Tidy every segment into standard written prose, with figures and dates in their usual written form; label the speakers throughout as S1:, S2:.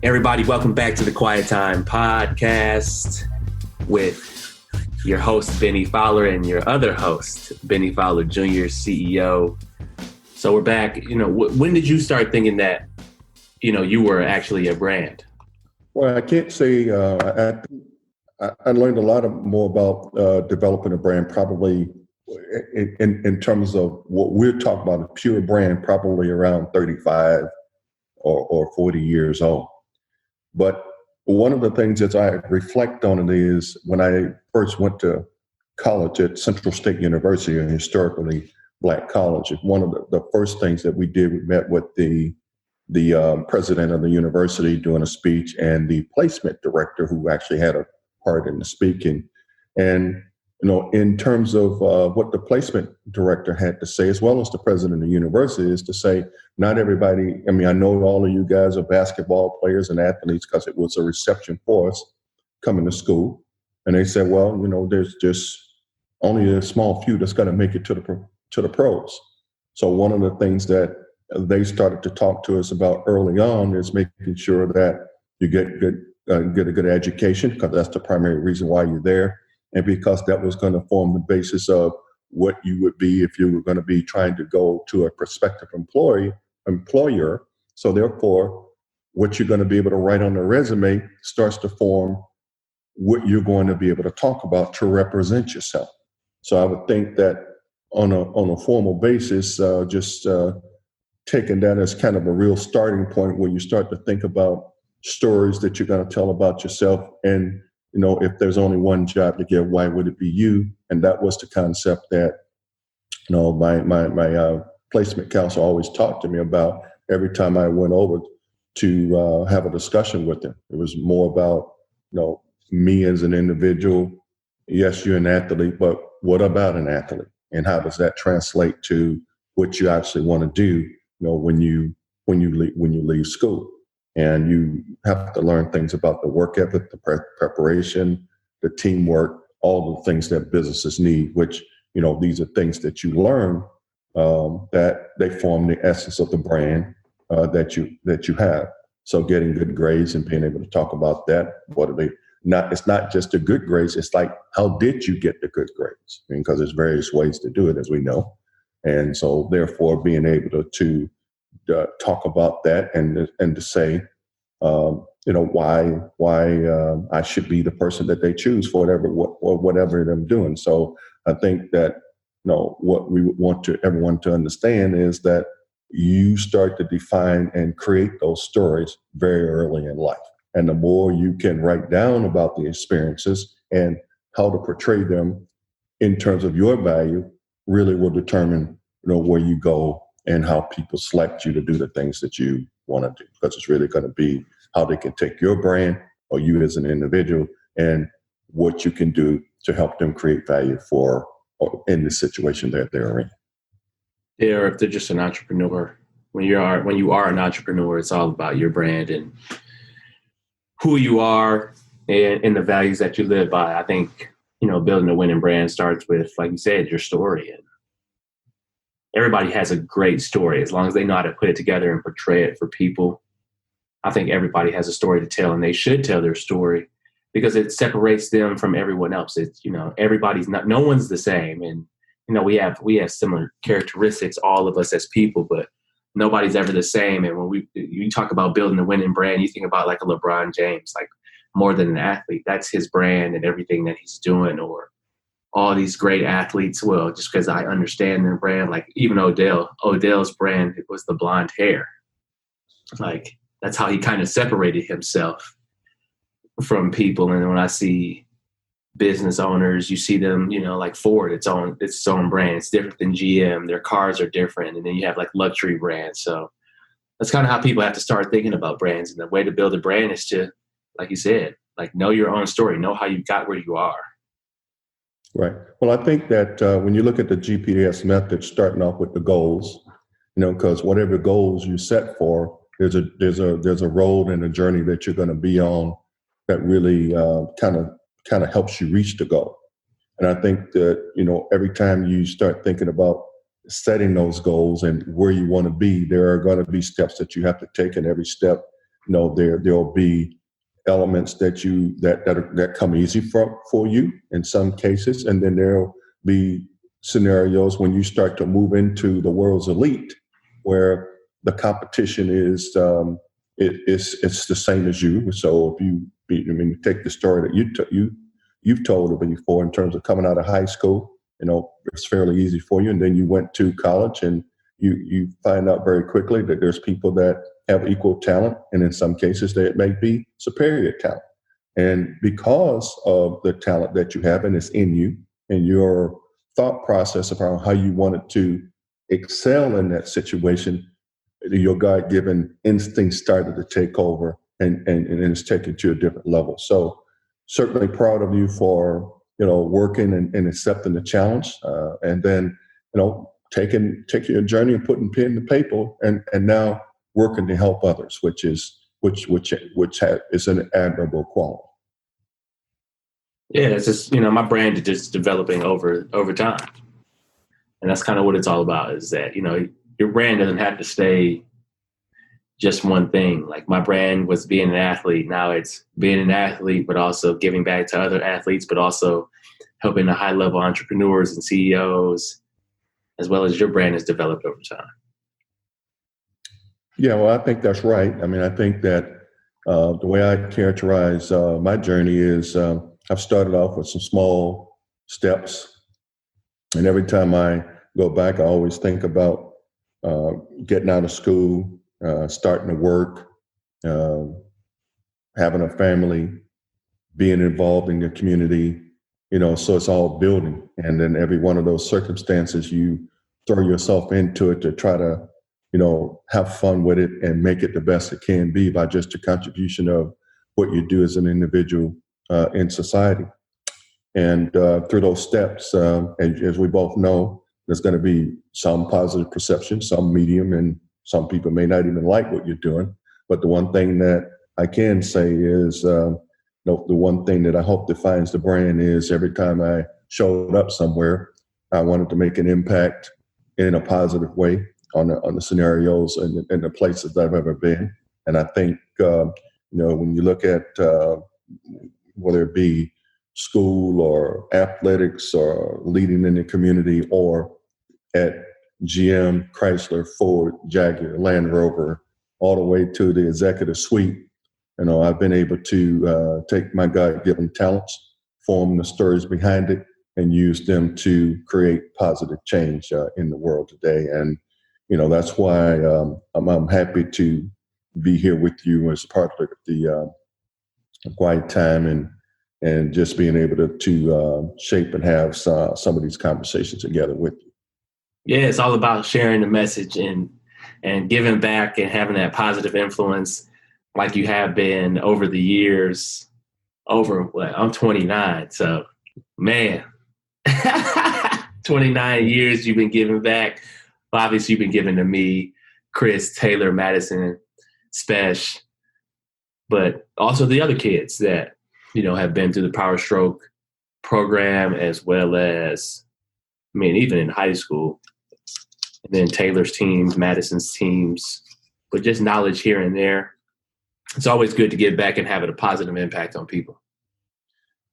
S1: Everybody, welcome back to the Quiet Time Podcast with your host, Benny Fowler, and your other host, Benny Fowler Jr., CEO. So we're back. When did you start thinking that, you were actually a brand?
S2: Well, I can't say I learned a lot more about developing a brand probably in terms of what we're talking about, a pure brand, probably around 35 or 40 years old. But one of the things that I reflect on it is when I first went to college at Central State University, a historically Black college, one of the first things that we did, we met with the president of the university doing a speech and the placement director who actually had a part in the speaking. And, in terms of what the placement director had to say, as well as the president of the university, is to say, not everybody, I know all of you guys are basketball players and athletes because it was a reception for us coming to school. And they said, well, there's just only a small few that's going to make it to the pros. So one of the things that they started to talk to us about early on is making sure that you get a good education, because that's the primary reason why you're there. And because that was going to form the basis of what you would be if you were going to be trying to go to a prospective employer. So therefore, what you're going to be able to write on the resume starts to form what you're going to be able to talk about to represent yourself. So I would think that on a formal basis, taking that as kind of a real starting point where you start to think about stories that you're going to tell about yourself. And, if there's only one job to give, why would it be you? And that was the concept that, my placement counselor always talked to me about every time I went over to have a discussion with them. It was more about, me as an individual. Yes, you're an athlete, but what about an athlete? And how does that translate to what you actually want to do, when you leave school? And you have to learn things about the work ethic, the preparation, the teamwork, all the things that businesses need, which, these are things that you learn that they form the essence of the brand that you have. So getting good grades and being able to talk about that, what are they not? It's not just the good grades. It's like, how did you get the good grades? Because there's various ways to do it, as we know. And so therefore being able to talk about that and to say, why I should be the person that they choose for whatever they're doing. So I think that, what we would want everyone to understand is that you start to define and create those stories very early in life. And the more you can write down about the experiences and how to portray them in terms of your value really will determine, where you go and how people select you to do the things that you want to do, because it's really going to be how they can take your brand or you as an individual and what you can do to help them create value for or in the situation that they're in.
S1: Yeah, or if they're just an entrepreneur. When you are an entrepreneur, it's all about your brand and who you are and the values that you live by. I think, building a winning brand starts with, like you said, your story. And everybody has a great story as long as they know how to put it together and portray it for people. I think everybody has a story to tell, and they should tell their story because it separates them from everyone else. It's, no one's the same. And, we have similar characteristics, all of us as people, but nobody's ever the same. And when you talk about building a winning brand, you think about like a LeBron James, like more than an athlete, that's his brand and everything that he's doing, or all these great athletes. Well, just because I understand their brand, like even Odell's brand, it was the blonde hair. Like that's how he kind of separated himself from people. And when I see business owners, you see them, like Ford, its own brand. It's different than GM. Their cars are different. And then you have like luxury brands. So that's kind of how people have to start thinking about brands. And the way to build a brand is to, like you said, like know your own story, know how you got where you are.
S2: Right. Well, I think that when you look at the GPS method, starting off with the goals, because whatever goals you set for, there's a road and a journey that you're going to be on that really kind of helps you reach the goal. And I think that, every time you start thinking about setting those goals and where you want to be, there are going to be steps that you have to take, and every step there'll be elements that come easy for you in some cases, and then there'll be scenarios when you start to move into the world's elite, where the competition is it's the same as you. So if you take the story that you've told before in terms of coming out of high school, it's fairly easy for you, and then you went to college, and you find out very quickly that there's people that have equal talent, and in some cases there may be superior talent. And because of the talent that you have and it's in you, and your thought process around how you wanted to excel in that situation, your God-given instinct started to take over, and it's taken to a different level. So certainly proud of you for working and accepting the challenge, and then taking your journey and putting pen to paper, and now working to help others, which is an admirable quality.
S1: Yeah, it's just my brand is just developing over time, and that's kind of what it's all about. Is that your brand doesn't have to stay just one thing. Like my brand was being an athlete. Now it's being an athlete, but also giving back to other athletes, but also helping the high level entrepreneurs and CEOs, as well as your brand has developed over time.
S2: Yeah, well, I think that's right. I mean, I think that the way I characterize my journey is I've started off with some small steps, and every time I go back, I always think about getting out of school, starting to work, having a family, being involved in the community, so it's all building. And then every one of those circumstances, you throw yourself into it to try to, have fun with it and make it the best it can be by just a contribution of what you do as an individual in society. And through those steps, as we both know, there's going to be some positive perception, some medium, and some people may not even like what you're doing. But the one thing that I can say is, the one thing that I hope defines the brand is every time I showed up somewhere, I wanted to make an impact in a positive way on the scenarios and the places that I've ever been. And I think, when you look at whether it be school or athletics or leading in the community or at GM, Chrysler, Ford, Jaguar, Land Rover, all the way to the executive suite, I've been able to take my God-given talents, form the stories behind it, and use them to create positive change in the world today. And that's why I'm happy to be here with you as part of the quiet time and just being able to shape and have some of these conversations together with you.
S1: Yeah, it's all about sharing the message and giving back and having that positive influence like you have been over the years. I'm 29, so man, 29 years you've been giving back. Obviously, you've been giving to me, Chris, Taylor, Madison, Spesh, but also the other kids that, have been through the Power Stroke program, as well as, even in high school, and then Taylor's teams, Madison's teams, but just knowledge here and there. It's always good to give back and have a positive impact on people.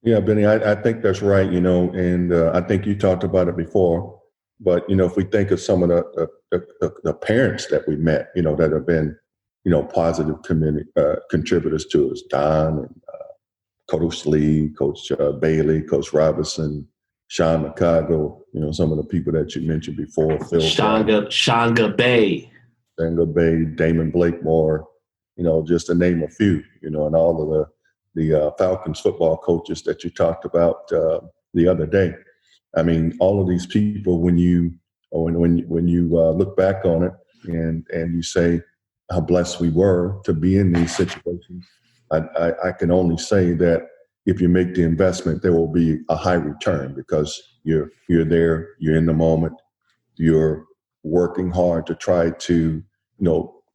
S2: Yeah, Benny, I think that's right, and I think you talked about it before. But, if we think of some of the parents that we met, that have been, positive contributors to us, Don and Coach Lee, Coach Bailey, Coach Robinson, Sean McCago, some of the people that you mentioned before. Phil
S1: Shanga Bay,
S2: Damon Blakemore, just to name a few, and all of the Falcons football coaches that you talked about the other day. I mean, all of these people, when you look back on it and you say how blessed we were to be in these situations, I can only say that if you make the investment, there will be a high return because you're there, you're in the moment, you're working hard to try to,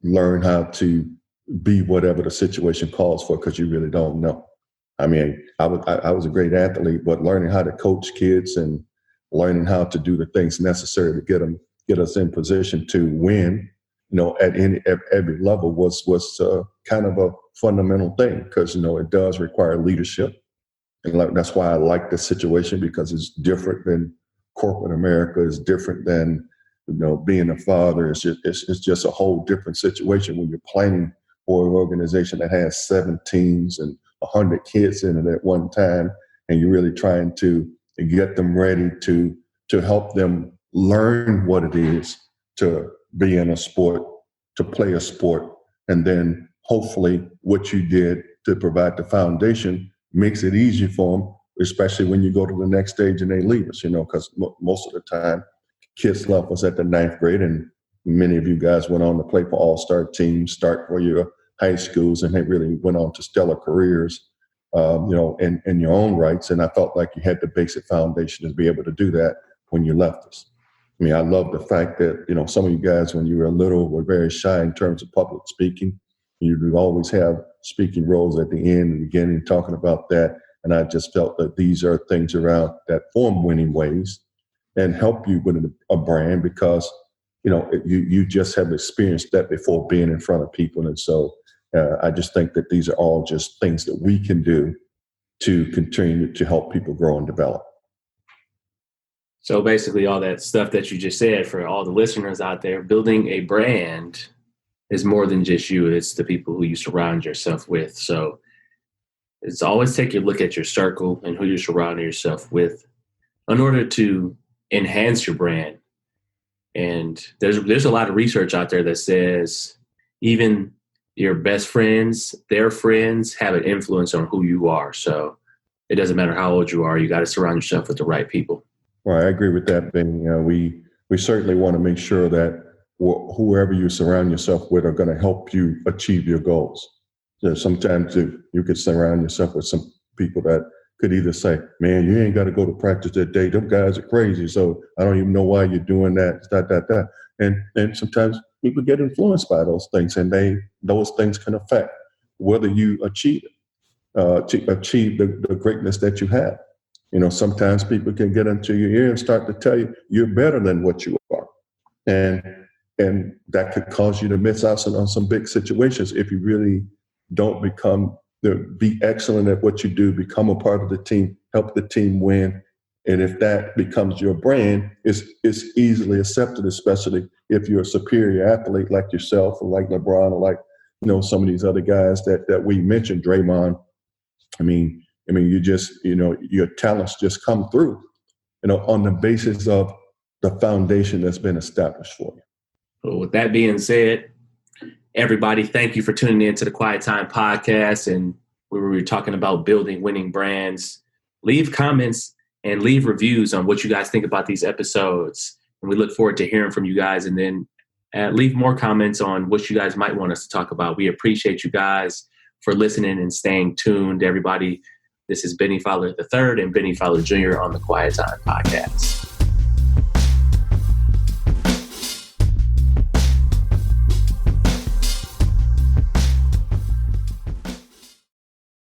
S2: learn how to be whatever the situation calls for because you really don't know. I mean, I was a great athlete, but learning how to coach kids and learning how to do the things necessary to get us in position to win at every level was kind of a fundamental thing, because it does require leadership, and that's why I like this situation, because it's different than corporate America. It's different than being a father. It's just a whole different situation when you're planning for an organization that has 7 teams and 100 kids in it at one time, and you're really trying to get them ready to help them learn what it is to be in a sport, to play a sport, and then hopefully what you did to provide the foundation makes it easy for them, especially when you go to the next stage and they leave us, because most of the time kids left us at the 9th grade, and many of you guys went on to play for all-star teams, start for your high schools, and they really went on to stellar careers, in your own rights. And I felt like you had the basic foundation to be able to do that when you left us. I mean, I love the fact that, some of you guys, when you were little, were very shy in terms of public speaking. You would always have speaking roles at the end and beginning, talking about that. And I just felt that these are things around that form winning ways and help you with a brand, because, you just have experienced that before being in front of people. And so I just think that these are all just things that we can do to continue to help people grow and develop.
S1: So basically all that stuff that you just said, for all the listeners out there, building a brand is more than just you. It's the people who you surround yourself with. So it's always take a look at your circle and who you're surrounding yourself with in order to enhance your brand. And there's a lot of research out there that says even your best friends, their friends, have an influence on who you are. So it doesn't matter how old you are, you got to surround yourself with the right people.
S2: Well, I agree with that, Ben. We certainly want to make sure that whoever you surround yourself with are going to help you achieve your goals. So sometimes you could surround yourself with some people that could either say, man, you ain't got to go to practice that day. Them guys are crazy. So I don't even know why you're doing that. And sometimes people get influenced by those things, and those things can affect whether you achieve the greatness that you have. Sometimes people can get into your ear and start to tell you you're better than what you are. And that could cause you to miss out on some big situations if you really don't be excellent at what you do, become a part of the team, help the team win. And if that becomes your brand, it's easily accepted, especially if you're a superior athlete like yourself or like LeBron or like, some of these other guys that we mentioned, Draymond. I mean, you just, your talents just come through, on the basis of the foundation that's been established for you.
S1: Well, with that being said, everybody, thank you for tuning in to the Quiet Time Podcast. And we were talking about building winning brands. Leave comments and leave reviews on what you guys think about these episodes. And we look forward to hearing from you guys. And then leave more comments on what you guys might want us to talk about. We appreciate you guys for listening and staying tuned. Everybody, this is Benny Fowler III and Benny Fowler Jr. on the Quiet Time Podcast.